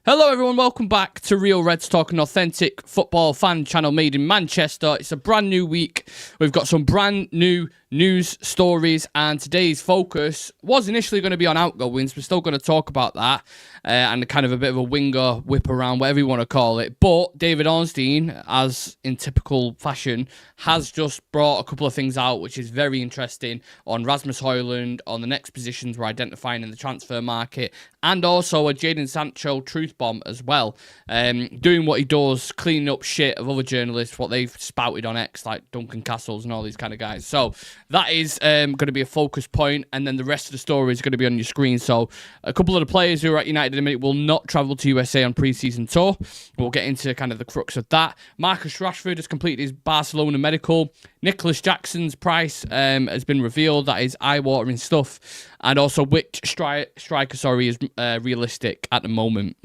Hello everyone, welcome back to Real Reds Talk, an authentic football fan channel made in Manchester. It's a brand new week. We've got some brand new news stories, and today's focus was initially going to be on outgoings. We're still going to talk about that and kind of a bit of a winger whip around, whatever you want to call it. But David Ornstein, as in typical fashion, has just brought a couple of things out which is very interesting on Rasmus Højlund, on the next positions we're identifying in the transfer market, and also a Jadon Sancho truth bomb as well. Doing what he does, cleaning up shit of other journalists, what they've spouted on X, like Duncan Castles and all these kind of guys. So that is going to be a focus point, and then the rest of the story is going to be on your screen. So a couple of the players who are at United in a minute will not travel to USA on pre-season tour. We'll get into kind of the crux of that. Marcus Rashford has completed his Barcelona medical. Nicholas Jackson's price has been revealed. That is eye-watering stuff. And also which striker is realistic at the moment.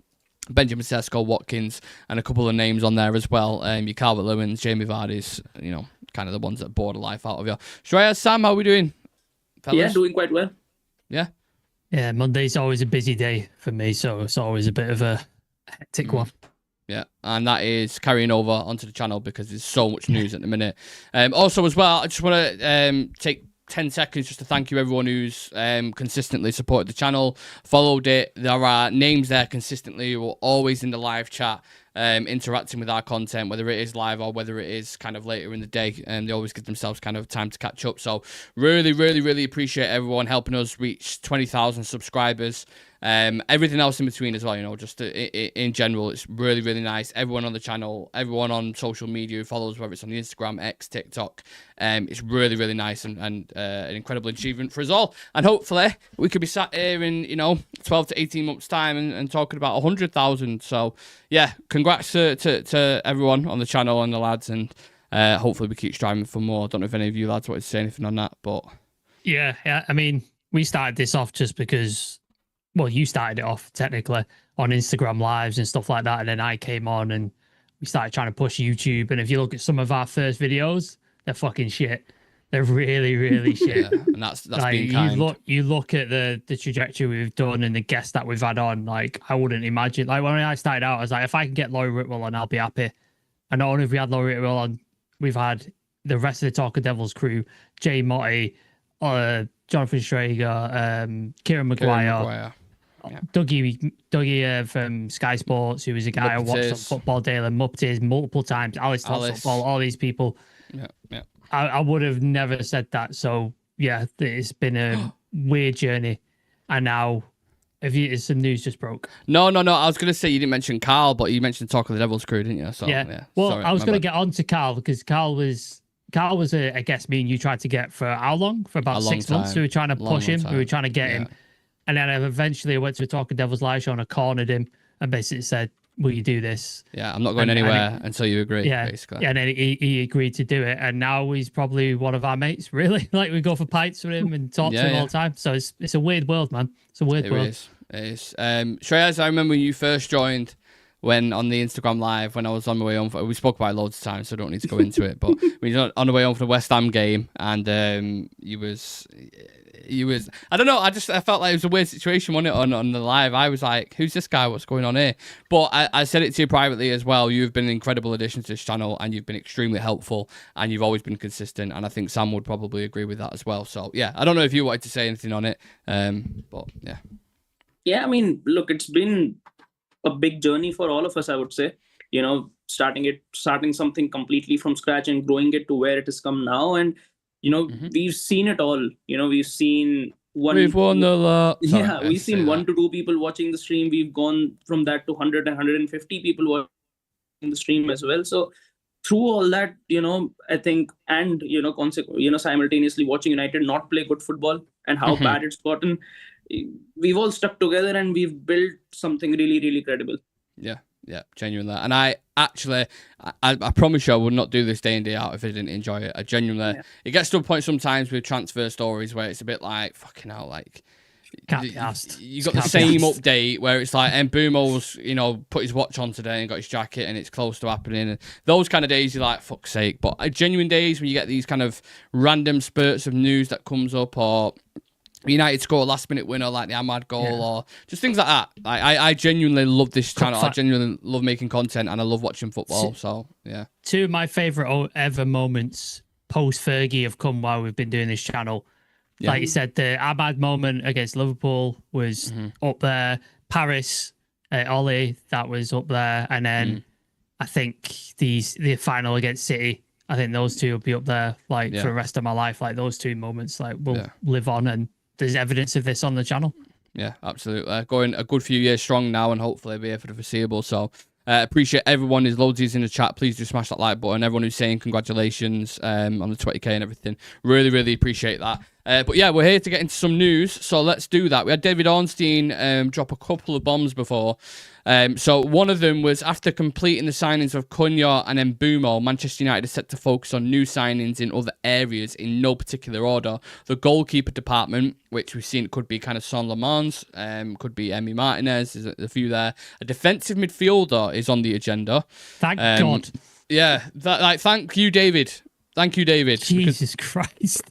Benjamin Sesko, Watkins, and a couple of names on there as well. Your Calvert-Lewins, Jamie Vardy's, kind of the ones that bore the life out of you. Shreyas, Sam, how are we doing, fellas? Yeah, doing quite well. Yeah? Yeah, Monday's always a busy day for me, so it's always a bit of a hectic one. Yeah, and that is carrying over onto the channel because there's so much news at the minute. Also, as well, I just want to take 10 seconds just to thank you everyone who's consistently supported the channel, followed it. There are names there consistently who are always in the live chat, interacting with our content, whether it is live or whether it is kind of later in the day, and they always give themselves kind of time to catch up. So really, really, really appreciate everyone helping us reach 20,000 subscribers. Everything else in between as well, just in general, it's really, really nice. Everyone on the channel, everyone on social media who follows, whether it's on the Instagram, X, TikTok, it's really, really nice and an incredible achievement for us all. And hopefully we could be sat here in 12 to 18 months time and talking about 100,000. So yeah, congrats to everyone on the channel and the lads, and hopefully we keep striving for more. I don't know if any of you lads wanted to say anything on that, but yeah. I mean, we started this off just because, well, you started it off technically on Instagram lives and stuff like that, and then I came on and we started trying to push YouTube. And if you look at some of our first videos, they're fucking shit. They're really, really shit. Yeah, and that's like, being kind. You look at the trajectory we've done and the guests that we've had on. Like, I wouldn't imagine. Like, when I started out, I was like, if I can get Laurie Whitwell on, I'll be happy. And not only have we had Laurie Whitwell on, we've had the rest of the Talk of Devils crew: Jay Motti, Jonathan Schrager, Kieran Maguire. Yeah. Dougie from Sky Sports, who was a guy I watched on Football Daily, Muppets multiple times, Alice Football, all these people. Yeah. I would have never said that. So yeah, it's been a weird journey. And now, is some news just broke? No. I was going to say you didn't mention Carl, but you mentioned Talk of the Devil's crew, didn't you? So, yeah. Well, sorry, I was going to get on to Carl because Carl was a guest me and you tried to get for how long? For about 6 months. We were trying to push him. We were trying to get him. And then eventually I went to a Talk of Devils live show and I cornered him and basically said, will you do this? Yeah, I'm not going anywhere until you agree, basically. Yeah, and then he agreed to do it. And now he's probably one of our mates, really. Like, we go for pints with him and talk to him all the time. So it's a weird world, man. It's a weird world. It is. Shreyas, I remember when you first joined when on the Instagram live, when I was on my way home. We spoke about it loads of times, so I don't need to go into it. But we were on the way home from the West Ham game, and you was I don't know, I felt like it was a weird situation, wasn't it, on the live. I was like, who's this guy, what's going on here? But I said it to you privately as well. You've been an incredible addition to this channel, and you've been extremely helpful, and you've always been consistent, and I think Sam would probably agree with that as well. So yeah, I don't know if you wanted to say anything on it, but I mean, look, it's been a big journey for all of us, I would say. Starting something completely from scratch and growing it to where it has come now. And we've seen it all. We've seen we've won a lot. We've seen 1 to 2 people watching the stream. We've gone from that to 100 and 150 people watching the stream as well. So through all that, I think, and simultaneously watching United not play good football and how bad it's gotten, we've all stuck together and we've built something really, really credible. Yeah, genuinely. And I promise you I would not do this day in, day out if I didn't enjoy it. I genuinely, it gets to a point sometimes with transfer stories where it's a bit like, fucking hell, like, can't be asked. You got the same update where it's like, and Mbumo's, put his watch on today and got his jacket and it's close to happening. And those kind of days, you're like, fuck's sake. But genuine days when you get these kind of random spurts of news that comes up, or United score a last-minute winner like the Ahmad goal, or just things like that. I genuinely love this channel. I genuinely love making content, and I love watching football. So, yeah. Two of my favourite ever moments post-Fergie have come while we've been doing this channel. Yeah. Like you said, the Ahmad moment against Liverpool was up there. Paris, Ollie, that was up there. And then I think the final against City, I think those two will be up there for the rest of my life. Like those two moments will live on, and there's evidence of this on the channel. Yeah, absolutely. Going a good few years strong now, and hopefully be here for the foreseeable. So appreciate everyone. There's loads of these in the chat. Please do smash that like button. Everyone who's saying congratulations on the 20k and everything. Really, really appreciate that. But yeah, we're here to get into some news, so let's do that. We had David Ornstein drop a couple of bombs before. So one of them was after completing the signings of Cunha and Mbeumo, Manchester United is set to focus on new signings in other areas in no particular order. The goalkeeper department, which we've seen could be kind of Son Lamans, could be Emi Martinez, there's a few there. A defensive midfielder is on the agenda. Thank God. Yeah, thank you, David. Thank you, David. Jesus Christ.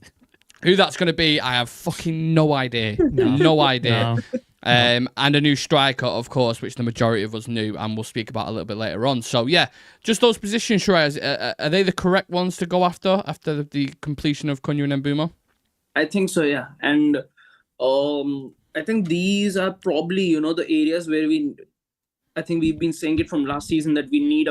Who that's going to be, I have fucking no idea. No idea. No. And a new striker, of course, which the majority of us knew, and we'll speak about a little bit later on. So, yeah, just those positions, Shreyas, are they the correct ones to go after the completion of Cunha and Mbeumo? I think so, yeah. And I think these are probably, the areas where I think we've been saying it from last season that we need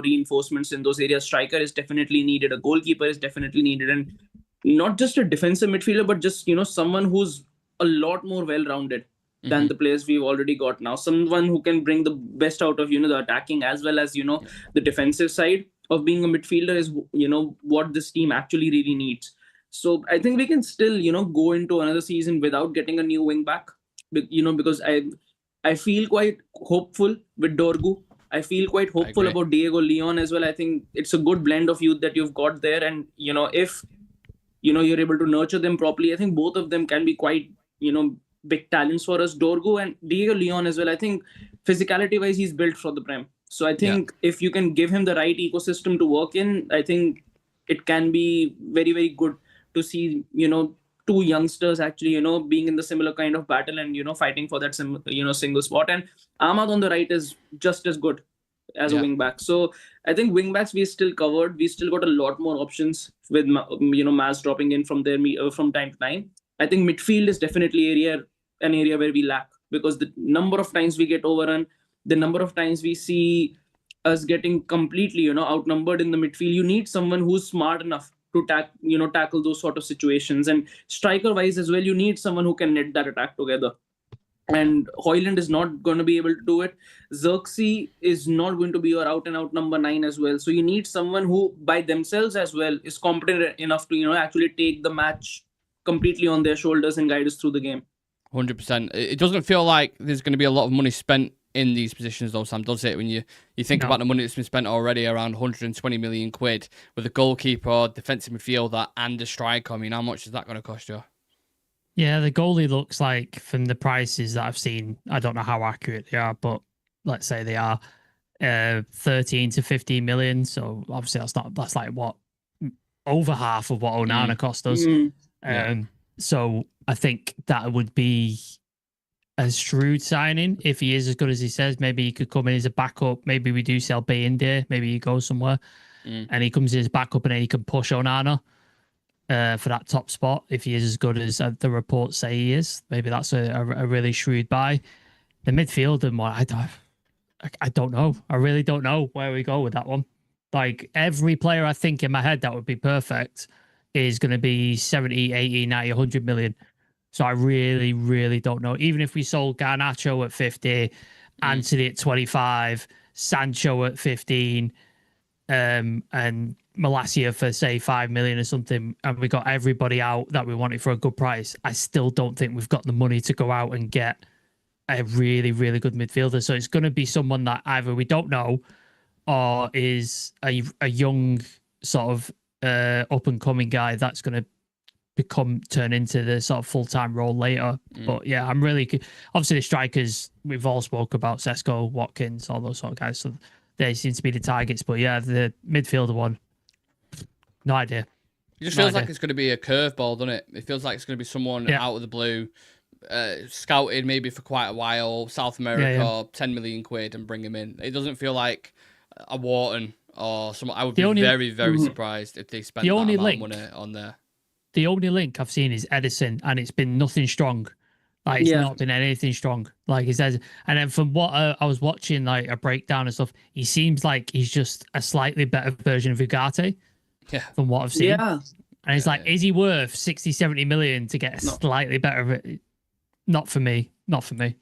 reinforcements in those areas. Striker is definitely needed. A goalkeeper is definitely needed. And not just a defensive midfielder, but just, someone who's a lot more well-rounded than the players we've already got now. Someone who can bring the best out of, the attacking as well as, the defensive side of being a midfielder is, what this team actually really needs. So I think we can still, go into another season without getting a new wing back, because I feel quite hopeful with Dorgu. I feel quite hopeful about Diego Leon as well. I think it's a good blend of youth that you've got there. And, if, you're able to nurture them properly, I think both of them can be quite, big talents for us. Dorgu and Diego Leon as well. I think physicality wise, he's built for the Prem. So I think if you can give him the right ecosystem to work in, I think it can be very, very good to see, two youngsters actually, being in the similar kind of battle and, fighting for that, single spot. And Ahmad on the right is just as good as a wing back. So I think wing backs we still covered. We still got a lot more options with, Maz dropping in from there from time to time. I think midfield is definitely an area where we lack, because the number of times we get overrun, the number of times we see us getting completely, outnumbered in the midfield. You need someone who's smart enough to tackle those sort of situations. And striker wise as well, you need someone who can knit that attack together. And Højlund is not going to be able to do it. Xerxes is not going to be your out and out number 9 as well. So you need someone who by themselves as well is competent enough to, actually take the match completely on their shoulders and guide us through the game. 100%. It doesn't feel like there's going to be a lot of money spent in these positions though, Sam, does it? When you think about the money that's been spent already, around 120 million quid with a goalkeeper, defensive midfielder and a striker. I mean, how much is that going to cost you? Yeah, the goalie looks like, from the prices that I've seen, I don't know how accurate they are, but let's say they are 13 to 15 million. So obviously that's like what, over half of what Onana cost us. So I think that would be a shrewd signing if he is as good as he says. Maybe he could come in as a backup. Maybe we do sell Bayinde. Maybe he goes somewhere and he comes in as backup and then he can push Onana for that top spot if he is as good as the reports say he is. Maybe that's a really shrewd buy. The midfield and what I don't know. I really don't know where we go with that one. Like every player I think in my head that would be perfect is going to be 70, 80, 90, 100 million. So I really, really don't know. Even if we sold Garnacho at 50, Antony at 25, Sancho at 15, and Malacia for, say, 5 million or something, and we got everybody out that we wanted for a good price, I still don't think we've got the money to go out and get a really, really good midfielder. So it's going to be someone that either we don't know or is a young sort of up-and-coming guy that's going to turn into the sort of full-time role later. But yeah, I'm really obviously the strikers we've all spoke about, Sesko, Watkins, all those sort of guys, so they seem to be the targets. But yeah, the midfielder one, no idea. It just feels like it's going to be a curveball, doesn't it? It feels like it's going to be someone out of the blue, scouted maybe for quite a while, South America, 10 million quid, and bring him in. It doesn't feel like a Wharton or someone. I would be very, very surprised if they spent that amount of money on there. The only link I've seen is Edison, and it's been nothing strong. Like, it's not been anything strong. Like, he says, and then from what I was watching, like a breakdown and stuff, he seems like he's just a slightly better version of Ugarte. Yeah. From what I've seen. Yeah. And it's like, is he worth 60, 70 million to get a slightly better? Not for me. Not for me.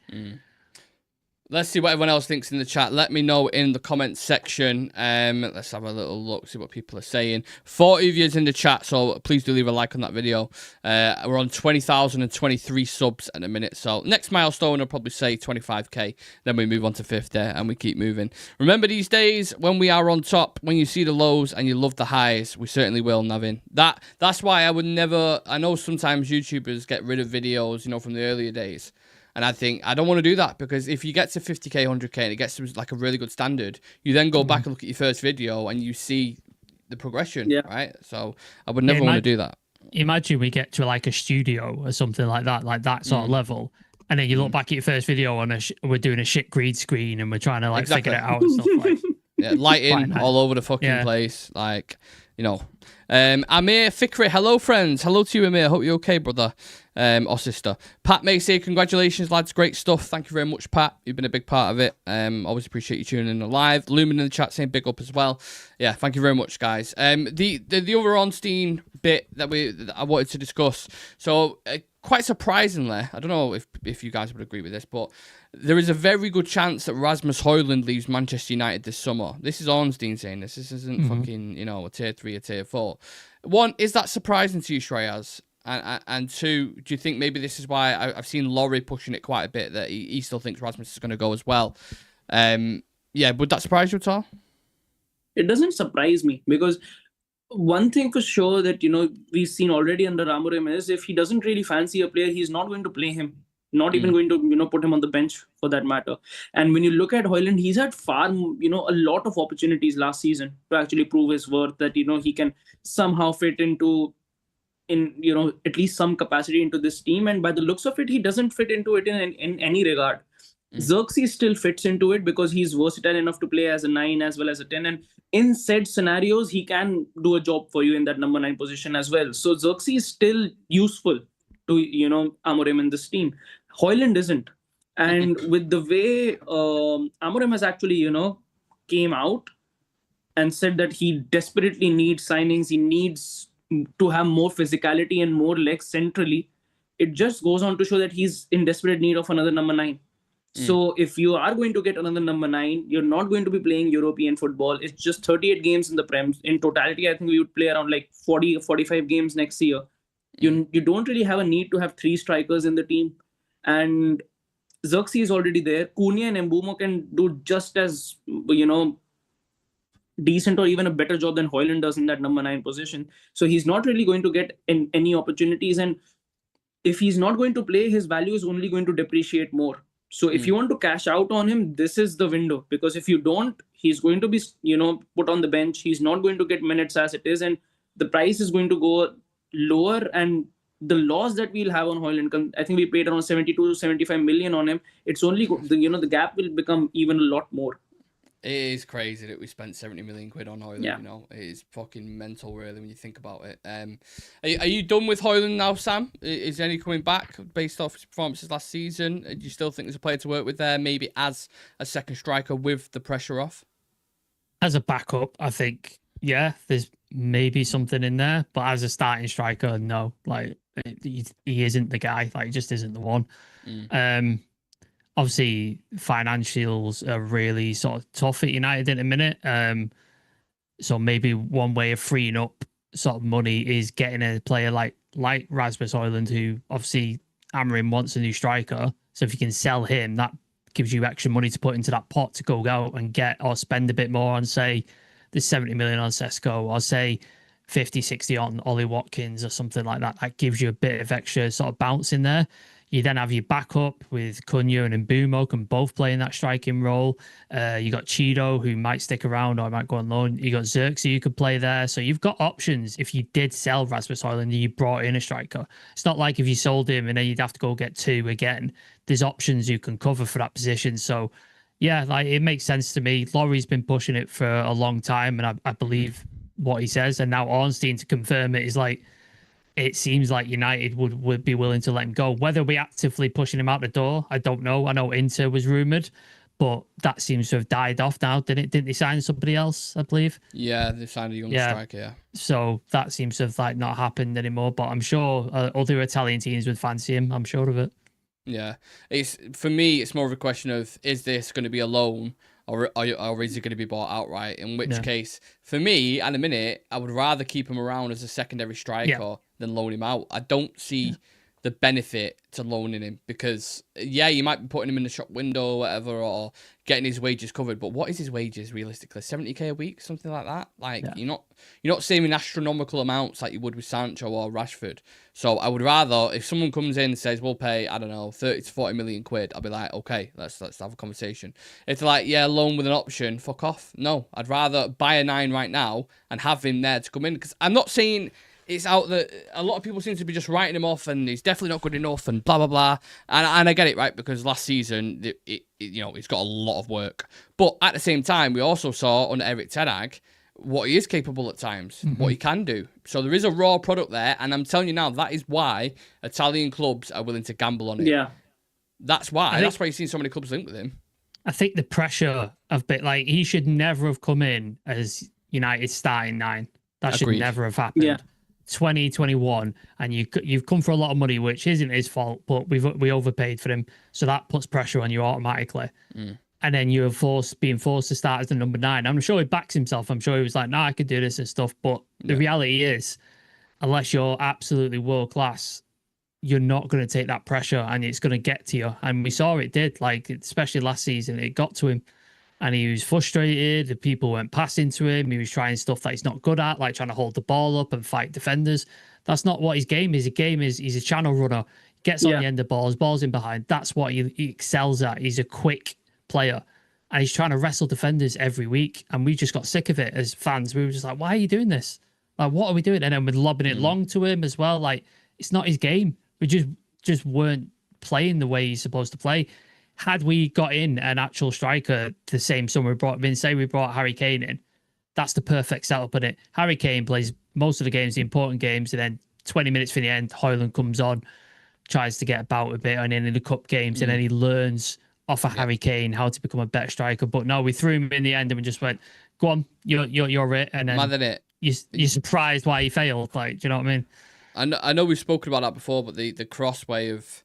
Let's see what everyone else thinks in the chat. Let me know in the comments section. Let's have a little look, see what people are saying. 40 of you in the chat, so please do leave a like on that video. We're on 20,023 subs at a minute, so next milestone I'll probably say 25k. Then we move on to 50 and we keep moving. Remember, these days when we are on top, when you see the lows and you love the highs, we certainly will, Navin. That's why I would never. I know sometimes YouTubers get rid of videos, you know, from the earlier days. And I think I don't want to do that, because if you get to 50k, 100k, and it gets to like a really good standard, you then go back and look at your first video and you see the progression, right? So I would never want to do that. Imagine we get to like a studio or something like that sort of level, and then you look back at your first video and we're doing a shit green screen and we're trying to like figure it out and stuff like. Lighting all over the fucking place, like, you know. Amir Fikri, hello friends, hello to you, Amir. Hope you're okay, brother. Or sister. Pat Macy, congratulations, lads. Great stuff. Thank you very much, Pat. You've been a big part of it. Always appreciate you tuning in live. Lumen in the chat saying big up as well. Yeah, thank you very much, guys. The other Ornstein bit that I wanted to discuss. So quite surprisingly, I don't know if you guys would agree with this, but there is a very good chance that Rasmus Højlund leaves Manchester United this summer. This is Ornstein saying this. This isn't fucking, you know, a tier 3 or tier 4. One, is that surprising to you, Shreyas? And two, do you think maybe this is why I've seen Laurie pushing it quite a bit, that he still thinks Rasmus is going to go as well? Yeah, would that surprise you at all? It doesn't surprise me, because one thing for sure that, you know, we've seen already under Amorim is, if he doesn't really fancy a player, he's not going to play him. Not even going to, you know, put him on the bench for that matter. And when you look at Højlund, he's had a lot of opportunities last season to actually prove his worth, that, you know, he can somehow fit into, you know, at least some capacity into this team. And by the looks of it, he doesn't fit into it in any regard. Xerxes still fits into it because he's versatile enough to play as a 9 as well as a 10. And in said scenarios, he can do a job for you in that number 9 position as well. So Xerxes is still useful to, you know, Amorim in this team. Højlund isn't. And with the way Amorim has actually, you know, came out and said that he desperately needs signings, he needs to have more physicality and more legs centrally, it just goes on to show that he's in desperate need of another number 9. So if you are going to get another number 9, you're not going to be playing European football. It's just 38 games in the Prem. In totality, I think we would play around like 40 or 45 games next year. You don't really have a need to have 3 strikers in the team. And Xerxes is already there. Cunha and Mbeumo can do just as, you know, decent or even a better job than Højlund does in that number 9 position. So he's not really going to get any opportunities. And if he's not going to play, his value is only going to depreciate more. So if you want to cash out on him, this is the window. Because if you don't, he's going to be, you know, put on the bench. He's not going to get minutes as it is. And the price is going to go lower. And the loss that we'll have on Højlund, I think we paid around 72 to 75 million on him. It's only, you know, the gap will become even a lot more. It is crazy that we spent 70 million quid on Højlund, you know. It is fucking mental, really, when you think about it. Are you done with Højlund now, Sam? Is any coming back based off his performances last season? Do you still think there's a player to work with there, maybe as a second striker with the pressure off? As a backup, I think, yeah, there's maybe something in there. But as a starting striker, no. Like, he isn't the guy. Like, he just isn't the one. Obviously, financials are really sort of tough at United in a minute. So maybe one way of freeing up sort of money is getting a player like Rasmus Højlund, who obviously Amorim wants a new striker. So if you can sell him, that gives you extra money to put into that pot to go out and get or spend a bit more on, say, the 70 million on Sesko, or say 50, 60 on Ollie Watkins or something like that. That gives you a bit of extra sort of bounce in there. You then have your backup with Cunha and Mbumo can both play in that striking role. You got Cheeto, who might stick around or might go on loan. You got Xerxes, who could play there. So you've got options if you did sell Rasmus Højlund and you brought in a striker. It's not like if you sold him and then you'd have to go get two again. There's options you can cover for that position. So yeah, like it makes sense to me. Laurie's been pushing it for a long time, and I believe what he says. And now Ornstein to confirm it is like, it seems like United would be willing to let him go. Whether we actively pushing him out the door, I don't know. I know Inter was rumoured, but that seems to have died off now, didn't it? Didn't they sign somebody else, I believe? Yeah, they signed a young striker, yeah. So that seems to have like not happened anymore, but I'm sure other Italian teams would fancy him. I'm sure of it. Yeah. For me, it's more of a question of, is this going to be a loan or is it going to be bought outright? In which case, for me, at a minute, I would rather keep him around as a secondary striker than loan him out. I don't see the benefit to loaning him because, you might be putting him in the shop window or whatever, or getting his wages covered. But what is his wages realistically? 70k a week, something like that. Like you're not saving astronomical amounts like you would with Sancho or Rashford. So I would rather, if someone comes in and says we'll pay, I don't know, 30 to 40 million quid, I'll be like, okay, let's have a conversation. If they're like, loan with an option, fuck off. No, I'd rather buy a 9 right now and have him there to come in, because I'm not saying it's out that a lot of people seem to be just writing him off and he's definitely not good enough and blah, blah, blah. And I get it, right? Because last season, he's got a lot of work. But at the same time, we also saw under Erik ten Hag what he is capable at times, what he can do. So there is a raw product there. And I'm telling you now, that is why Italian clubs are willing to gamble on it. Yeah. That's why. That's why you've seen so many clubs linked with him. I think the pressure of like, he should never have come in as United's starting 9. That should never have happened. Yeah. 2021, and you've come for a lot of money, which isn't his fault, but we overpaid for him, so that puts pressure on you automatically. And then you're being forced to start as the number 9. I'm sure he backs himself. I'm sure he was like, I could do this and stuff. But the reality is, unless you're absolutely world class, you're not going to take that pressure, and it's going to get to you. And we saw it did, like especially last season, it got to him. And he was frustrated. The people weren't passing to him. He was trying stuff that he's not good at, like trying to hold the ball up and fight defenders. That's not what his game is. He's a channel runner. Gets on the end of balls in behind. That's what he excels at. He's a quick player. And he's trying to wrestle defenders every week. And we just got sick of it as fans. We were just like, why are you doing this? Like, what are we doing? And then we're lobbing it long to him as well. Like, it's not his game. We just weren't playing the way he's supposed to play. Had we got in an actual striker the same summer we brought him in, say we brought Harry Kane in, that's the perfect setup in it. Harry Kane plays most of the games, the important games, and then 20 minutes for the end, Højlund comes on, tries to get about a bit, and then in the cup games, and then he learns off of Harry Kane how to become a better striker. But no, we threw him in the end and we just went, go on, you're it. And then you're surprised why he failed. Like, do you know what I mean? I know we've spoken about that before, but the cross way of,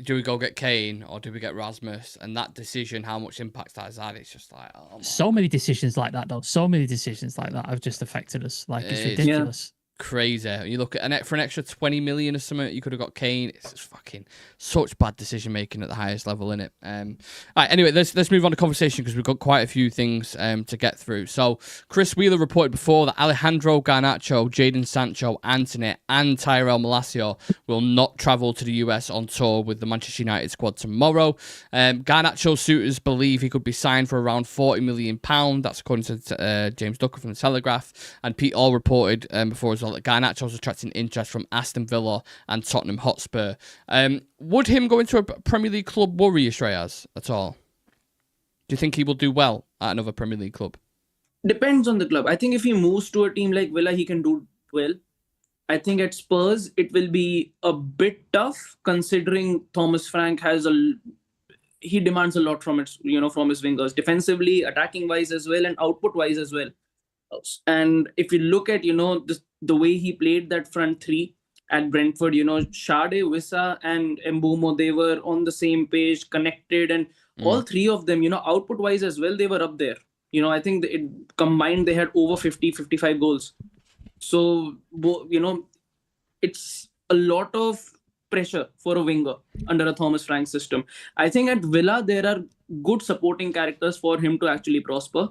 do we go get Kane or do we get Rasmus? And that decision, how much impact that has had, it's just like, so many decisions like that, though. So many decisions like that have just affected us. Like, it's ridiculous. Crazy. You look at for an extra 20 million or something, you could have got Kane. It's just fucking such bad decision making at the highest level, innit? All right, anyway, let's move on to conversation because we've got quite a few things to get through. So Chris Wheeler reported before that Alejandro Garnacho, Jadon Sancho, Antony and Tyrell Malacia will not travel to the US on tour with the Manchester United squad tomorrow. Garnacho's suitors believe he could be signed for around £40 million. That's according to James Ducker from The Telegraph. And Pete All reported before as well that Garnacho's attracting interest from Aston Villa and Tottenham Hotspur. Would him go into a Premier League club worry you, Shreyas, at all? Do you think he will do well at another Premier League club? Depends on the club. I think if he moves to a team like Villa, he can do well. I think at Spurs, it will be a bit tough considering Thomas Frank he demands a lot from his wingers, defensively, attacking wise as well, and output wise as well. And if you look at, the way he played that front three at Brentford, Sade, Wissa and Mbumo, they were on the same page, connected, and all three of them, output wise as well, they were up there. I think combined, they had over 55 goals. So, it's a lot of pressure for a winger under a Thomas Frank system. I think at Villa, there are good supporting characters for him to actually prosper.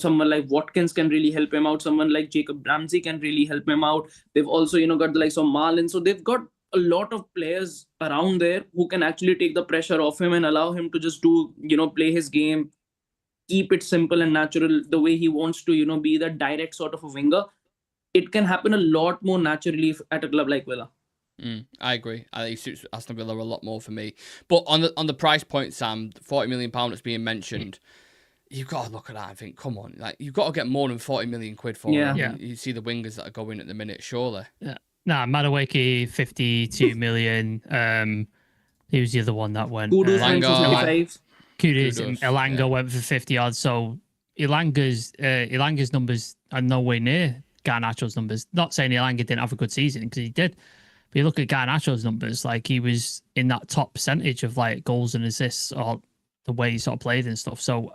Someone like Watkins can really help him out. Someone like Jacob Ramsey can really help him out. They've also, got the likes of Marlon. So they've got a lot of players around there who can actually take the pressure off him and allow him to just do, play his game, keep it simple and natural the way he wants to, be the direct sort of a winger. It can happen a lot more naturally at a club like Villa. I agree. I think he suits Aston Villa a lot more for me. But on the price point, Sam, £40 million that's being mentioned, you've got to look at that and think, come on, like you've got to get more than 40 million quid for him. Yeah. You see the wingers that are going at the minute, surely. Yeah. Nah, Madueke, 52 million. He was the other one that went. Kudus went for 55. Kudus. Elanga went for 50 odd. So Elanga's numbers are nowhere near Garnacho's numbers. Not saying Elanga didn't have a good season, because he did. But you look at Garnacho's numbers, like he was in that top percentage of like goals and assists, or the way he sort of played and stuff. So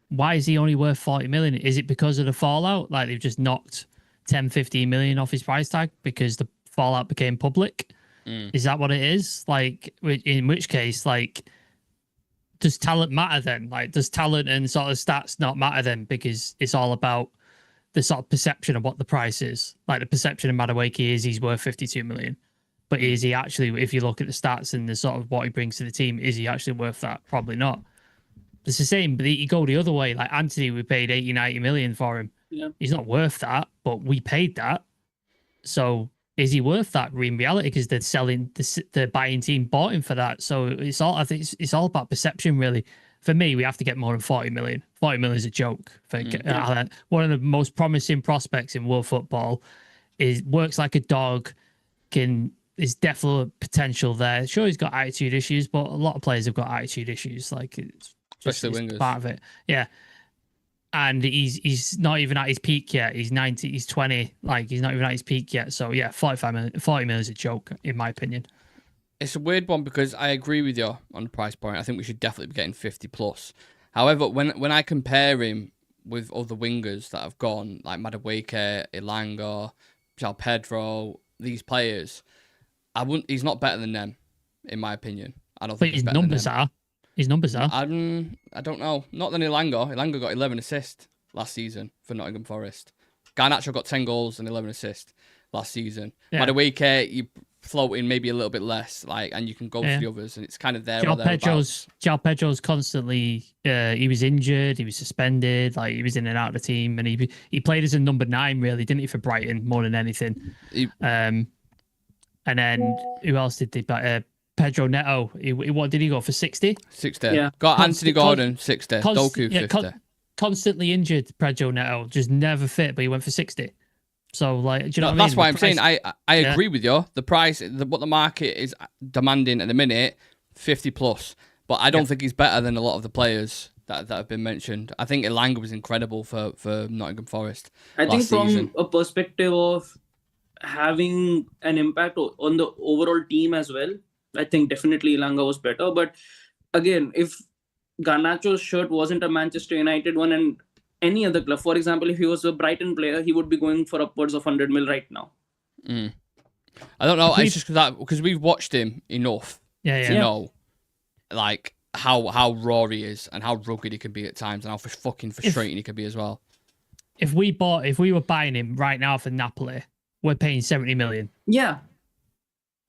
why is he only worth 40 million? Is it because of the fallout? Like they've just knocked 10, 15 million off his price tag because the fallout became public? Is that what it is? Like, in which case, like, does talent matter then? Like, does talent and sort of stats not matter then? Because it's all about the sort of perception of what the price is. Like the perception of Madueke is he's worth 52 million. But is he actually, if you look at the stats and the sort of what he brings to the team, is he actually worth that? Probably not. It's the same, but you go the other way. Like Antony, we paid 80, 90 million for him. Yeah. He's not worth that, but we paid that. So is he worth that in reality? Because they're selling, the buying team bought him for that. So it's all, I think it's all about perception, really. For me, we have to get more than 40 million. 40 million is a joke. One of the most promising prospects in world football works like a dog, is definitely potential there. Sure, he's got attitude issues, but a lot of players have got attitude issues. Like, especially wingers. Part of it. Yeah. And he's not even at his peak yet. He's 19, he's 20. Like, he's not even at his peak yet. So, yeah, 40 million is a joke, in my opinion. It's a weird one because I agree with you on the price point. I think we should definitely be getting 50 plus. However, when I compare him with other wingers that have gone, like Madueke, Elanga, João Pedro, these players, he's not better than them, in my opinion. I don't think his numbers are. His numbers are. I don't know. Not than Elanga. Elanga got 11 assists last season for Nottingham Forest. Garnacho got 10 goals and 11 assists last season. Yeah. Madueke, you floating maybe a little bit less, like, and you can go for the others, and it's kind of there. João Pedro's constantly. He was injured. He was suspended. Like, he was in and out of the team, and he played as a number 9, really, didn't he, for Brighton more than anything. And then who else did they? Pedro Neto. What did he go for? 60? 60. Yeah. Got Anthony Gordon 60. Doku 50. Constantly injured. Pedro Neto, just never fit, but he went for 60. So, like, do you know what I mean? That's why I'm saying I agree with you. The price, what the market is demanding at the minute, 50 plus. But I don't think he's better than a lot of the players that have been mentioned. I think Elanga was incredible for Nottingham Forest. I think from a perspective of having an impact on the overall team as well, I think definitely Elanga was better. But again, if Garnacho's shirt wasn't a Manchester United one and any other club, for example, if he was a Brighton player, he would be going for upwards of 100 mil right now. I don't know. It's just because we've watched him enough to know, like, how raw he is and how rugged he can be at times, and how fucking frustrating he can be as well. If we were buying him right now for Napoli, we're paying 70 million. Yeah,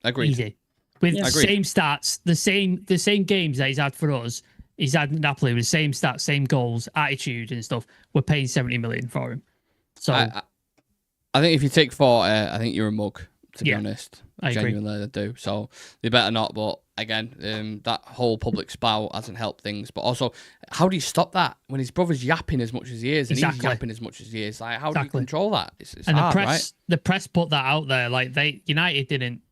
agreed. Easy. With the same stats, the same games that he's had for us, he's had Napoli with the same stats, same goals, attitude and stuff. We're paying 70 million for him. So I think if you take 40, I think you're a mug, to be honest. I genuinely agree. They do. So they better not. But again, that whole public spout hasn't helped things. But also, how do you stop that when his brother's yapping as much as he is, and he's yapping as much as he is? Like, how do you control that? It's and hard, right? The press put that out there. Like, United didn't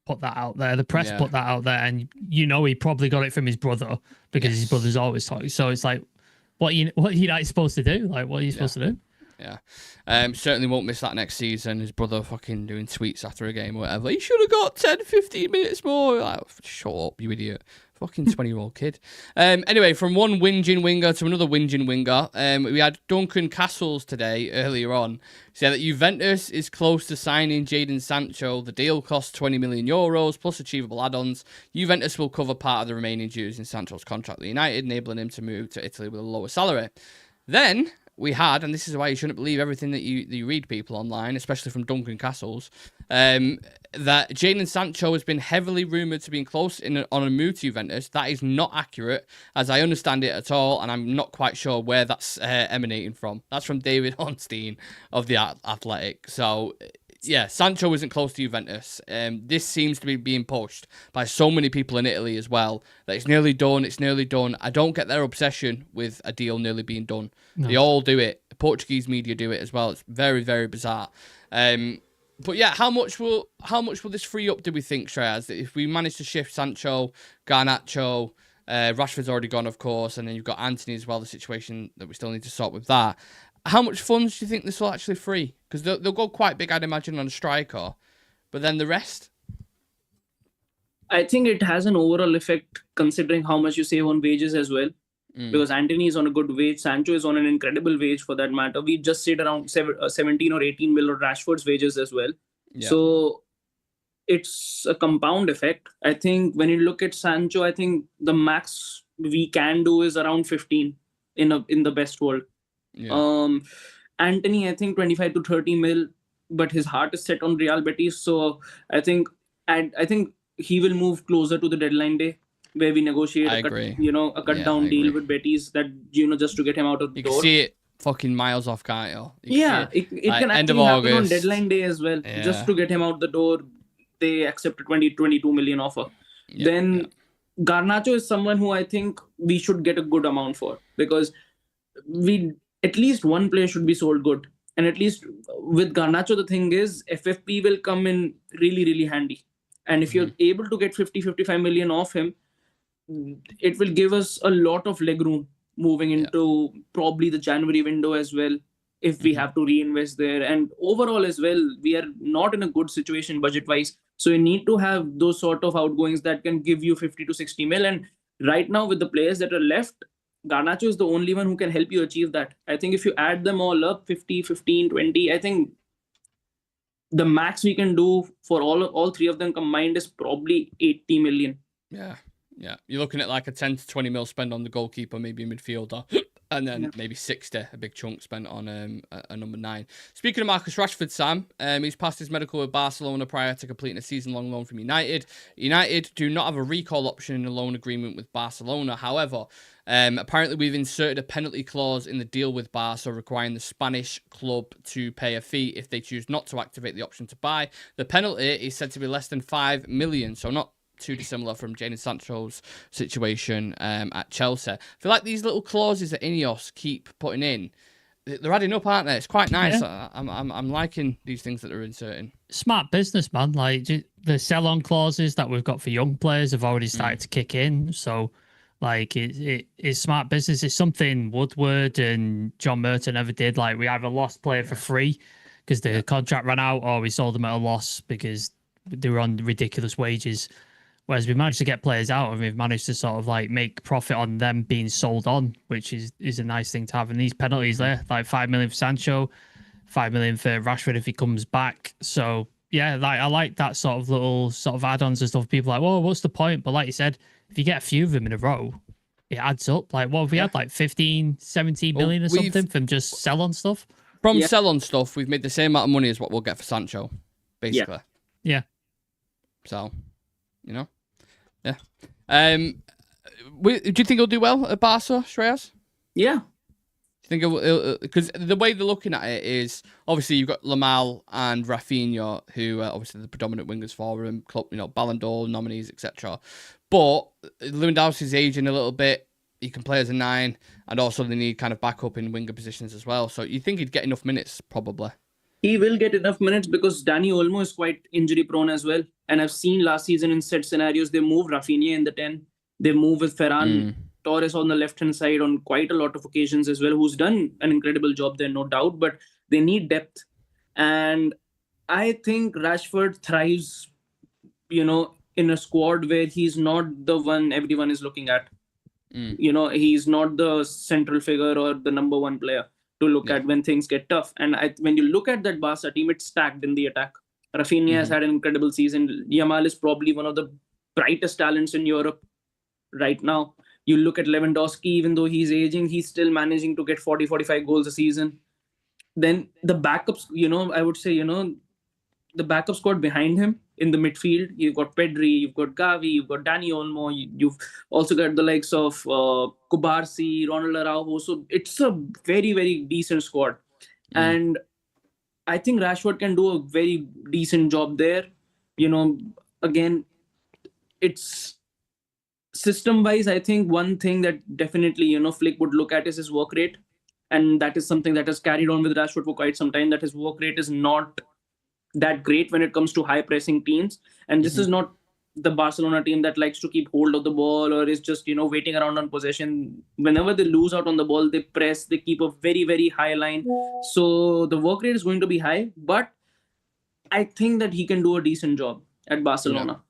put that out there. The press put that out there, and he probably got it from his brother because his brother's always talking. So it's like, what are United supposed to do? Like, what are you supposed to do? Yeah. Certainly won't miss that next season. His brother fucking doing tweets after a game or whatever. He should have got 10, 15 minutes more. Like, shut up, you idiot. Fucking 20-year-old kid. Anyway, from one whinging winger to another whinging winger, we had Duncan Castles today, earlier on, say that Juventus is close to signing Jadon Sancho. The deal costs €20 million plus achievable add-ons. Juventus will cover part of the remaining dues in Sancho's contract with United, enabling him to move to Italy with a lower salary. Then, we had, and this is why you shouldn't believe everything that you read people online, especially from Duncan Castles, that Jadon Sancho has been heavily rumoured to be close on a move to Juventus. That is not accurate, as I understand it at all, and I'm not quite sure where that's emanating from. That's from David Ornstein of The Athletic. So, yeah, Sancho isn't close to Juventus. This seems to be being pushed by so many people in Italy as well, that it's nearly done. I don't get their obsession with a deal nearly being done. No. They all do it. The Portuguese media do it as well. It's very, very bizarre. But yeah, how much will this free up, do we think, Shreyas? If we manage to shift Sancho, Garnacho, Rashford's already gone, of course, and then you've got Antony as well, the situation that we still need to sort with that. How much funds do you think this will actually free? Because they'll go quite big, I'd imagine, on a striker. But then the rest? I think it has an overall effect, considering how much you save on wages as well. Because Antony is on a good wage. Sancho is on an incredible wage, for that matter. We just said around 17 or 18 mil on Rashford's wages as well. Yeah. So it's a compound effect. I think when you look at Sancho, I think the max we can do is around 15 in the best world. Yeah. Antony, I think 25 to 30 mil, but his heart is set on Real Betis. So I think he will move closer to the deadline day, where we negotiate a cut down deal with Betis, that just to get him out of the door. You can see it fucking miles off, can't you? It can actually happen on deadline day as well. Yeah. Just to get him out the door, they accept a 22 million offer. Yeah, then Garnacho is someone who I think we should get a good amount for, because at least one player should be sold good. And at least with Garnacho, the thing is, FFP will come in really, really handy. And if you're able to get 50-55 million off him, it will give us a lot of leg room moving into probably the January window as well, if we have to reinvest there. And overall as well, we are not in a good situation budget-wise. So you need to have those sort of outgoings that can give you 50 to 60 mil. And right now, with the players that are left, Garnacho is the only one who can help you achieve that. I think if you add them all up, 50, 15, 20, I think the max we can do for all three of them combined is probably 80 million. Yeah. Yeah, you're looking at like a 10 to 20 mil spend on the goalkeeper, maybe a midfielder, and then maybe 60, a big chunk spent on a number 9. Speaking of Marcus Rashford, Sam, he's passed his medical with Barcelona prior to completing a season-long loan from United. United do not have a recall option in the loan agreement with Barcelona. However, apparently we've inserted a penalty clause in the deal with Barca, requiring the Spanish club to pay a fee if they choose not to activate the option to buy. The penalty is said to be less than 5 million, so not too dissimilar from Jadon Sancho's situation at Chelsea. I feel like these little clauses that Ineos keep putting in, they're adding up, aren't they? It's quite nice. Yeah. I'm liking these things that they're inserting. Smart business, man. Like the sell-on clauses that we've got for young players have already started to kick in. So, like, it's smart business. It's something Woodward and John Merton never did. Like, we either lost player for free because the contract ran out, or we sold them at a loss because they were on ridiculous wages. Whereas we managed to get players out, and we've managed to sort of like make profit on them being sold on, which is a nice thing to have. And these penalties there, like 5 million for Sancho, 5 million for Rashford if he comes back. So yeah, like I like that sort of little sort of add-ons and stuff. People are like, well, what's the point? But like you said, if you get a few of them in a row, it adds up. Like, well, we had like 15, 17 million or something from just sell-on stuff. From sell-on stuff, we've made the same amount of money as what we'll get for Sancho, basically. Yeah. So, yeah. Do you think he'll do well at Barca, Shreyas? Yeah. Do you think because the way they're looking at it is, obviously you've got Lamal and Rafinha, who are obviously the predominant wingers for him, club, Ballon d'Or nominees, etc. But Lewandowski's aging a little bit. He can play as a 9, and also they need kind of backup in winger positions as well. So you think he'd get enough minutes, probably? He will get enough minutes because Dani Olmo is quite injury prone as well. And I've seen last season in set scenarios, they move Rafinha in the 10. They move with Ferran Torres on the left-hand side on quite a lot of occasions as well, who's done an incredible job there, no doubt. But they need depth. And I think Rashford thrives, in a squad where he's not the one everyone is looking at. He's not the central figure or the number one player to look at when things get tough. And when you look at that Barca team, it's stacked in the attack. Rafinha has had an incredible season. Yamal is probably one of the brightest talents in Europe right now. You look at Lewandowski, even though he's aging, he's still managing to get 40, 45 goals a season. Then the backups, I would say, the backup squad behind him in the midfield, you've got Pedri, you've got Gavi, you've got Dani Olmo, you've also got the likes of Kubarsi, Ronald Araujo. So it's a very, very decent squad. And I think Rashford can do a very decent job there. Again, it's system-wise, I think one thing that definitely, Flick would look at is his work rate. And that is something that has carried on with Rashford for quite some time, that his work rate is not that great when it comes to high-pressing teams. And this is not the Barcelona team that likes to keep hold of the ball or is just, waiting around on possession. Whenever they lose out on the ball, they press, they keep a very, very high line. So the work rate is going to be high, but I think that he can do a decent job at Barcelona.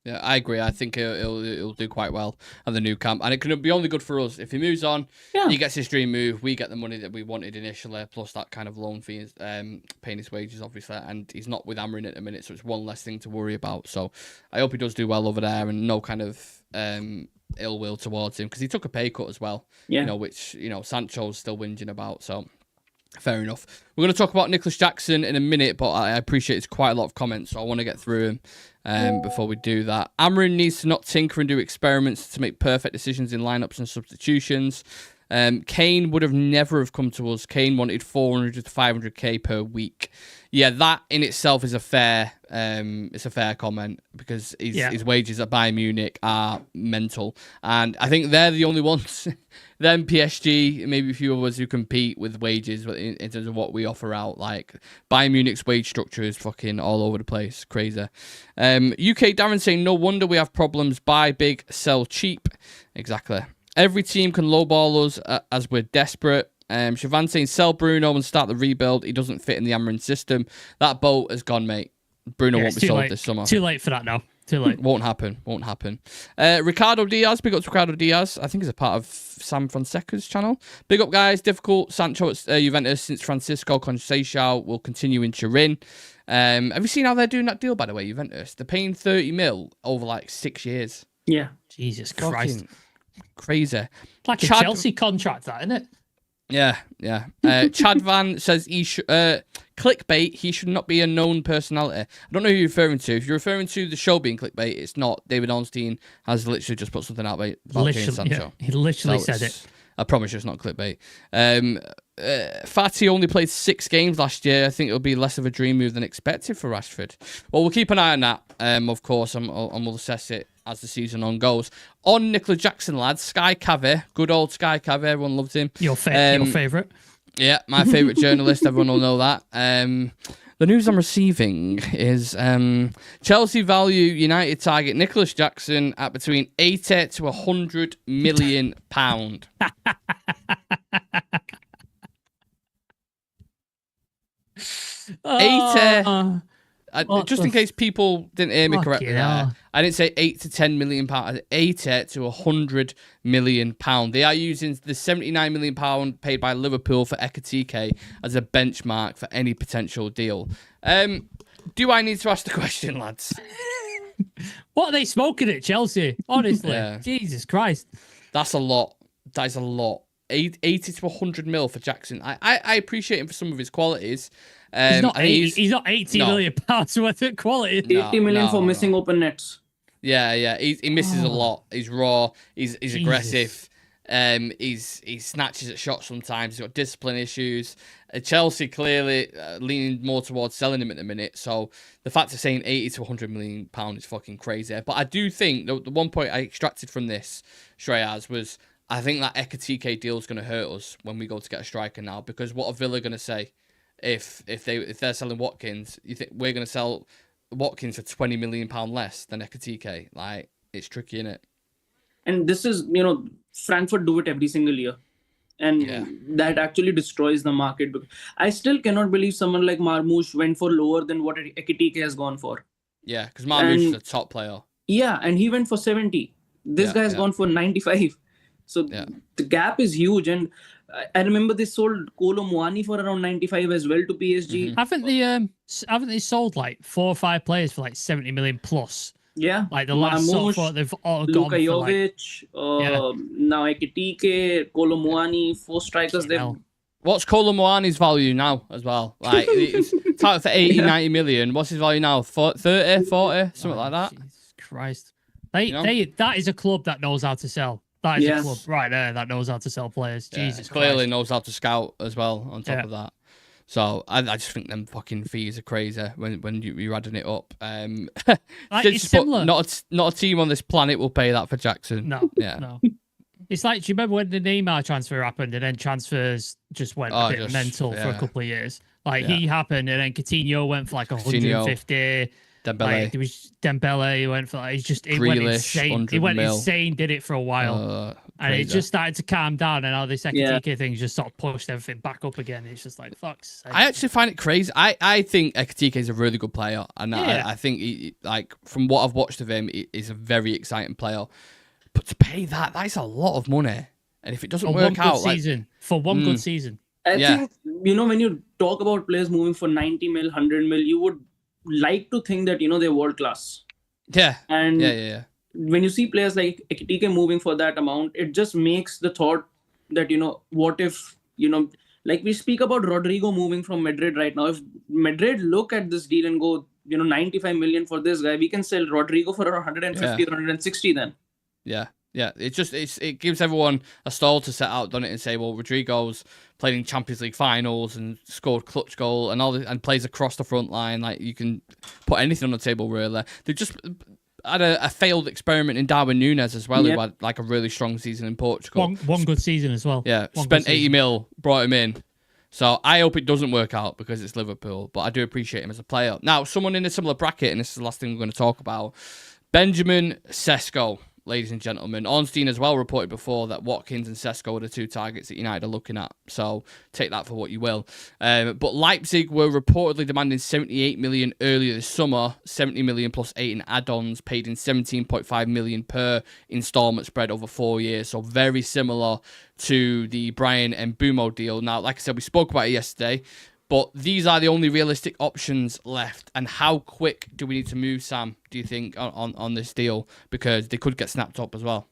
Yeah, I agree. I think he'll do quite well at the new camp. And it can be only good for us. If he moves on, he gets his dream move, we get the money that we wanted initially, plus that kind of loan fee, paying his wages, obviously. And he's not with Amarin at the minute, so it's one less thing to worry about. So I hope he does do well over there and no kind of ill will towards him, because he took a pay cut as well, which, Sancho's still whinging about. So fair enough. We're going to talk about Nicholas Jackson in a minute, but I appreciate it's quite a lot of comments, so I want to get through them before we do that. Amarin needs to not tinker and do experiments to make perfect decisions in lineups and substitutions. Kane would have never have come to us. Kane wanted 400 to 500k per week. Yeah, that in itself is a fair comment, because his wages at Bayern Munich are mental, and I think they're the only ones. Then PSG, maybe a few of us who compete with wages in terms of what we offer out. Like Bayern Munich's wage structure is fucking all over the place, crazy. UK Darren saying, no wonder we have problems. Buy big, sell cheap. Exactly. Every team can lowball us as we're desperate. Siobhan saying, sell Bruno and start the rebuild. He doesn't fit in the Amarin system. That boat has gone, mate. Bruno won't be sold this summer. Too late for that now. Too late. Won't happen. Ricardo Diaz, big up to Ricardo Diaz. I think he's a part of Sam Fonseca's channel. Big up, guys. Difficult. Sancho at Juventus since Francisco Conceição will continue in Turin. Have you seen how they're doing that deal, by the way, Juventus? They're paying 30 mil over like 6 years. Yeah. Jesus Christ. Fucking crazy. It's like a Chelsea contract, that, isn't it? Yeah. Chad Van says clickbait, he should not be a known personality. I don't know who you're referring to. If you're referring to the show being clickbait, it's not. David Ornstein has literally just put something out about Jadon Sancho. He literally said it. I promise you it's not clickbait. Fati only played 6 games last year. I think it'll be less of a dream move than expected for Rashford. Well, we'll keep an eye on that, of course, and we'll assess it as the season on goes. On Nicola Jackson, lads, Sky Cave, good old Sky Cave, everyone loves him. Your favourite? Yeah, my favourite journalist, everyone will know that. The news I'm receiving is Chelsea value United target Nicholas Jackson at between 80 to 100 million pound. Just in case people didn't hear me correctly there, I didn't say 8 to 10 million pound. 80 to 100 million pound. They are using the 79 million pound paid by Liverpool for Ekitike as a benchmark for any potential deal. Do I need to ask the question, lads? What are they smoking at Chelsea? Honestly, Jesus Christ, that's a lot. That is a lot. 80 to 100 mil for Jackson. I appreciate him for some of his qualities. He's not 80 million pounds worth of quality. 80 million for missing open nets. Yeah. He misses a lot. He's raw. He's aggressive. He snatches at shots sometimes. He's got discipline issues. Chelsea clearly leaning more towards selling him at the minute. So the fact of saying 80 to 100 million pound is fucking crazy. But I do think the one point I extracted from this, Shreyas, was I think that Ekitike deal is going to hurt us when we go to get a striker now, because what are Villa going to say if they're selling Watkins? You think we're going to sell Watkins for £20 million less than Ekitike? Like, it's tricky, isn't it? And this is, Frankfurt do it every single year. And that actually destroys the market. I still cannot believe someone like Marmoush went for lower than what Ekitike has gone for. Yeah, because Marmoush is a top player. Yeah, and he went for 70. This guy has gone for 95. So the gap is huge. And I remember they sold Kolo Muani for around 95 as well to PSG. Haven't they sold like 4 or 5 players for like 70 million plus? Yeah. Like the last sort Marmoush, of they've all gone Luka for like Jovic, now Ekitike, Kolo Muani, 4 strikers. They've hell. What's Kolo Muani's value now as well? Like, it's out for 80, Yeah. 90 million. What's his value now? 30, 40, something Oh, like that? Jesus Christ. You know? That is a club that knows how to sell. That is Yes. a club right there that knows how to sell players. Yeah, Jesus clearly Christ. knows how to scout as well on top Yeah. of that. So I just think them fucking fees are crazy when you're adding it up. Like, just it's put- similar. not a team on this planet will pay that for Jackson. No. Yeah. No. It's like, do you remember when the Neymar transfer happened and then transfers just went a bit mental for a couple of years? Like, he happened and then Coutinho went for like 150. Dembele. Like, there was Dembele went for like, it went Grealish, insane. 100 It went mil. insane, did it for a while. And it crazy. just started to calm down, and now this Yeah. Ekitike thing just sort of pushed everything back up again. It's just like, fuck's sake. I actually find it crazy. I think Ekitike is a really good player, and Yeah. I think he, like from what I've watched of him, he's a very exciting player. But to pay that is a lot of money, and if it doesn't for work one out, good season. For one good season. I Yeah. think, when you talk about players moving for 90 mil, 100 mil, you would like to think that, they're world class. yeah, And yeah. when you see players like Ekitike moving for that amount, it just makes the thought that, what if, like we speak about Rodrigo moving from Madrid right now. If Madrid look at this deal and go, 95 million for this guy, we can sell Rodrigo for around 150 or 160 then. Yeah. It gives everyone a stall to set out, doesn't it, and say, well, Rodrigo's played in Champions League finals and scored clutch goal and and plays across the front line. Like, you can put anything on the table, really. They just had a failed experiment in Darwin Núñez as well, who had like a really strong season in Portugal. One good season as well. Yeah, One spent good 80 season. mil, brought him in. So I hope it doesn't work out because it's Liverpool, but I do appreciate him as a player. Now, someone in a similar bracket, and this is the last thing we're going to talk about, Benjamin Sesko, ladies and gentlemen. Ornstein as well reported before that Watkins and Sesko are the two targets that United are looking at. So take that for what you will. But Leipzig were reportedly demanding 78 million earlier this summer, 70 million plus 8 in add-ons, paid in 17.5 million per instalment spread over 4 years. So very similar to the Brian and Mbumo deal. Now, like I said, we spoke about it yesterday. But these are the only realistic options left. And how quick do we need to move, Sam, do you think, on this deal? Because they could get snapped up as well.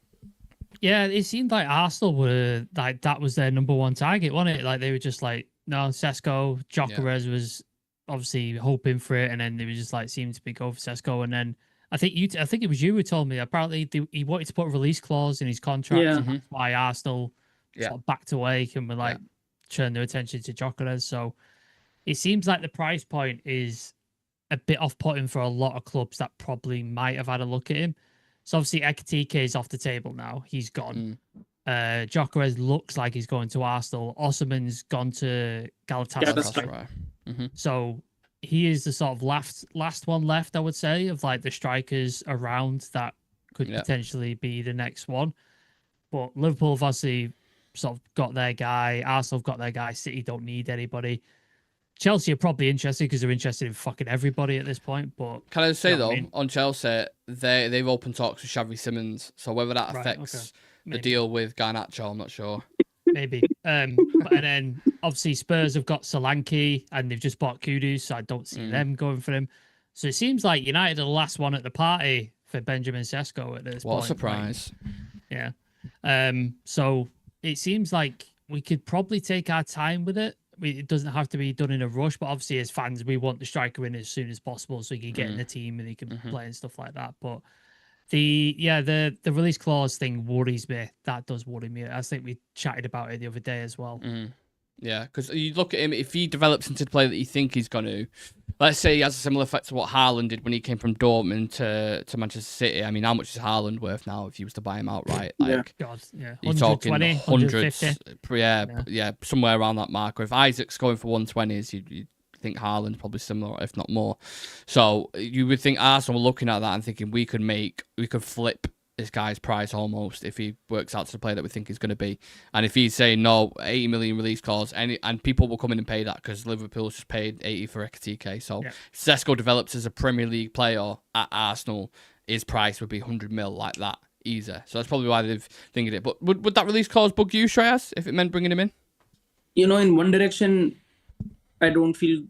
Yeah, it seemed like Arsenal were like that was their number one target, wasn't it? Like they were just like, no, Sesko, Gyökeres was obviously hoping for it, and then they were just like seemed to be going for Sesko. And then I think it was you who told me apparently he wanted to put a release clause in his contract. Yeah. And that's why Arsenal sort of backed away and were like turned their attention to Gyökeres. So it seems like the price point is a bit off-putting for a lot of clubs that probably might have had a look at him. So obviously Ekitike is off the table now. He's gone. Gyökeres looks like he's going to Arsenal. Osman's gone to Galatasaray. So he is the sort of last one left, I would say, of like the strikers around that could potentially be the next one. But Liverpool have obviously sort of got their guy. Arsenal have got their guy. City don't need anybody. Chelsea are probably interested because they're interested in fucking everybody at this point. But can I say though, on Chelsea, they've opened talks with Xavi Simons. So whether that affects the deal with Garnacho, I'm not sure. Maybe. And then obviously Spurs have got Solanke and they've just bought Kudus, so I don't see them going for him. So it seems like United are the last one at the party for Benjamin Sesko at this point. What a surprise! Right? Yeah. So it seems like we could probably take our time with it. It doesn't have to be done in a rush, but obviously as fans, we want the striker in as soon as possible so he can get in the team and he can play and stuff like that. But the release clause thing worries me. That does worry me. I think we chatted about it the other day as well. Yeah, because you look at him, if he develops into the player that you think he's going to, let's say he has a similar effect to what Haaland did when he came from Dortmund to Manchester City. I mean, how much is Haaland worth now if you was to buy him outright? Like, you're talking hundreds, yeah, somewhere around that mark. Or if Isaac's going for 120s, you'd think Haaland's probably similar, if not more. So you would think Arsenal were looking at that and thinking we could flip this guy's price almost if he works out to the player that we think he's going to be. And if he's saying no, 80 million release clause, and people will come in and pay that because Liverpool's just paid 80 for Ekitike. So if Sesko develops as a Premier League player at Arsenal, his price would be 100 mil like that, easy. So that's probably why they've thinking it. But would that release clause bug you, Shreyas, if it meant bringing him in? In one direction, I don't feel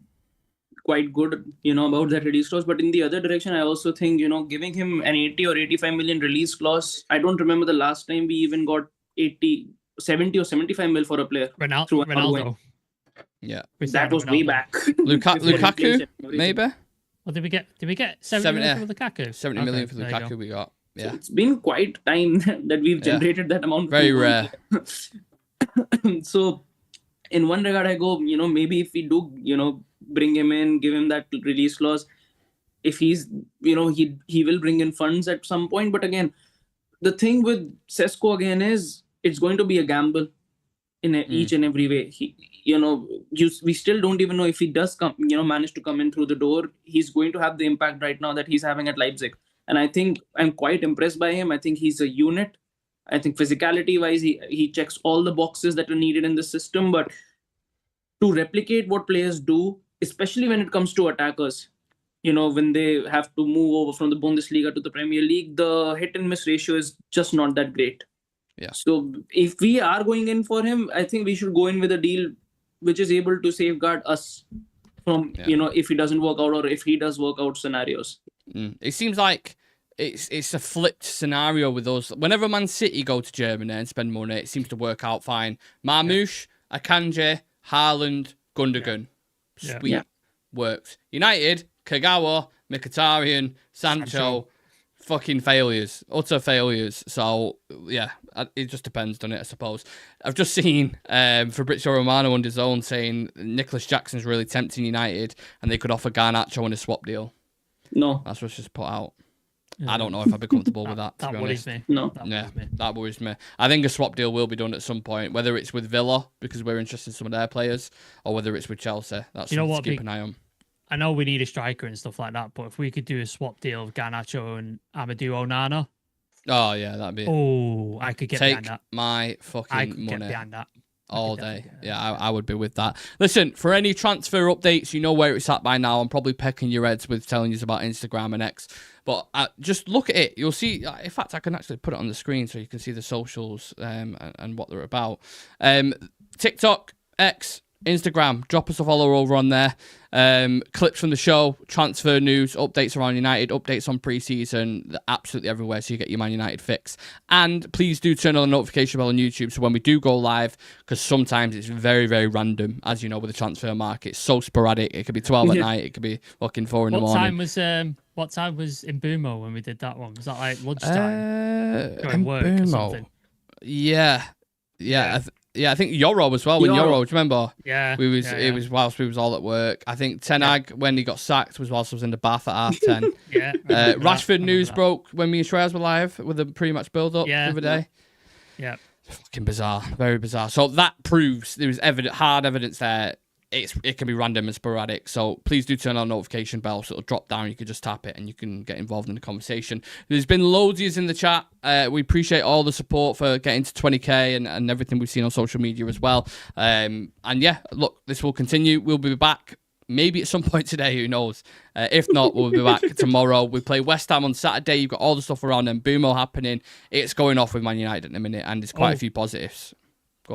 quite good, about that release clause. But in the other direction, I also think, giving him an 80 or 85 million release clause. I don't remember the last time we even got 70 or 75 mil for a player. through an outgoing. Ronaldo. Yeah. That was way back. Lukaku, maybe? Or did we get 70 million for Lukaku? 70 million for Lukaku we got. Yeah. It's been quite time that we've generated that amount. Very rare. So in one regard, I go, maybe if we do, bring him in, give him that release clause, if he's, he will bring in funds at some point. But again, the thing with Sesko again is it's going to be a gamble in each and every way. We still don't even know if he does come, manage to come in through the door. He's going to have the impact right now that he's having at Leipzig. And I think I'm quite impressed by him. I think he's a unit. I think physicality-wise, he checks all the boxes that are needed in the system. But to replicate what players do, especially when it comes to attackers, when they have to move over from the Bundesliga to the Premier League, the hit and miss ratio is just not that great. Yeah. So if we are going in for him, I think we should go in with a deal which is able to safeguard us from, if he doesn't work out or if he does work out scenarios. It seems like it's a flipped scenario with us. Whenever Man City go to Germany and spend money, it seems to work out fine. Marmoush, Akanji, Haaland, Gundogan. Sweet. Yeah. Works. United, Kagawa, Mkhitaryan, Sancho. Fucking failures. Utter failures. So, yeah, it just depends, doesn't it, I suppose. I've just seen Fabrizio Romano on his own saying Nicholas Jackson's really tempting United and they could offer Garnacho in a swap deal. No. That's what's just put out. I don't know if I'd be comfortable with that, to be honest. Worries me. No. That worries me. I think a swap deal will be done at some point, whether it's with Villa, because we're interested in some of their players, or whether it's with Chelsea. That's something to keep an eye on. I know we need a striker and stuff like that, but if we could do a swap deal of Garnacho and Amadou Onana. Oh, yeah, that'd be... Oh, I could get behind that. My fucking money. I could get behind that. All day. Yeah, I would be with that. Listen, for any transfer updates, you know where it's at by now. I'm probably pecking your heads with telling you about Instagram and X. But just look at it. You'll see. In fact, I can actually put it on the screen so you can see the socials and what they're about. TikTok, X, Instagram. Drop us a follow over on there. Clips from the show, transfer news, updates around United, updates on pre-season, absolutely everywhere, so you get your Man United fix. And please do turn on the notification bell on YouTube so when we do go live, because sometimes it's very, very random, as you know, with the transfer market. It's so sporadic. It could be 12 at night, it could be fucking 4 in the morning. What time was in Mbumo when we did that one? Was that like lunchtime? During work or something? Yeah. I think Euro as well. When Euro, do you remember? Yeah. It was whilst we was all at work. I think Ten Hag, when he got sacked, was whilst I was in the bath at 10:30. Yeah. Rashford news broke when me and Shreyas were live with a pre-match build-up the other day. Yeah. Fucking bizarre. Very bizarre. So that proves there was hard evidence there. It can be random and sporadic. So please do turn on the notification bell so it'll drop down. You can just tap it and you can get involved in the conversation. There's been loads of yous in the chat. We appreciate all the support for getting to 20k and everything we've seen on social media as well. And yeah, look, this will continue. We'll be back maybe at some point today, who knows. If not, we'll be back tomorrow. We play West Ham on Saturday. You've got all the stuff around Mbumo happening. It's going off with Man United in a minute and there's quite a few positives.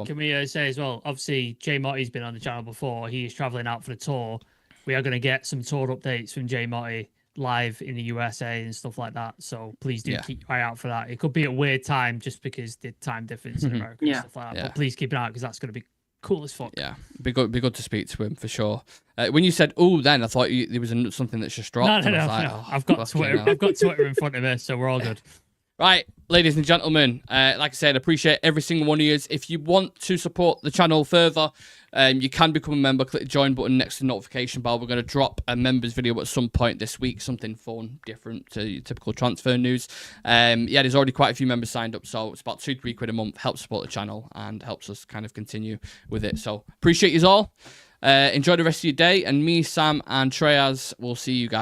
Can we say as well, obviously, Jay Motty's been on the channel before. He is travelling out for the tour. We are going to get some tour updates from Jay Motty live in the USA and stuff like that. So please do keep your eye out for that. It could be a weird time just because the time difference in America and stuff like that. But please keep an eye out because that's going to be cool as fuck. Yeah, be good to speak to him for sure. When you said, "Oh," then I thought there was something that's just dropped. No. I've got Twitter. I've got Twitter in front of me, so we're all good. Right, ladies and gentlemen, like I said, appreciate every single one of you. If you want to support the channel further, you can become a member. Click the join button next to the notification bell. We're going to drop a members video at some point this week, something fun, different to your typical transfer news. There's already quite a few members signed up, so it's about £2-3 a month. Helps support the channel and helps us kind of continue with it. So appreciate you all. Enjoy the rest of your day, and me, Sam, and Shreyas will see you guys.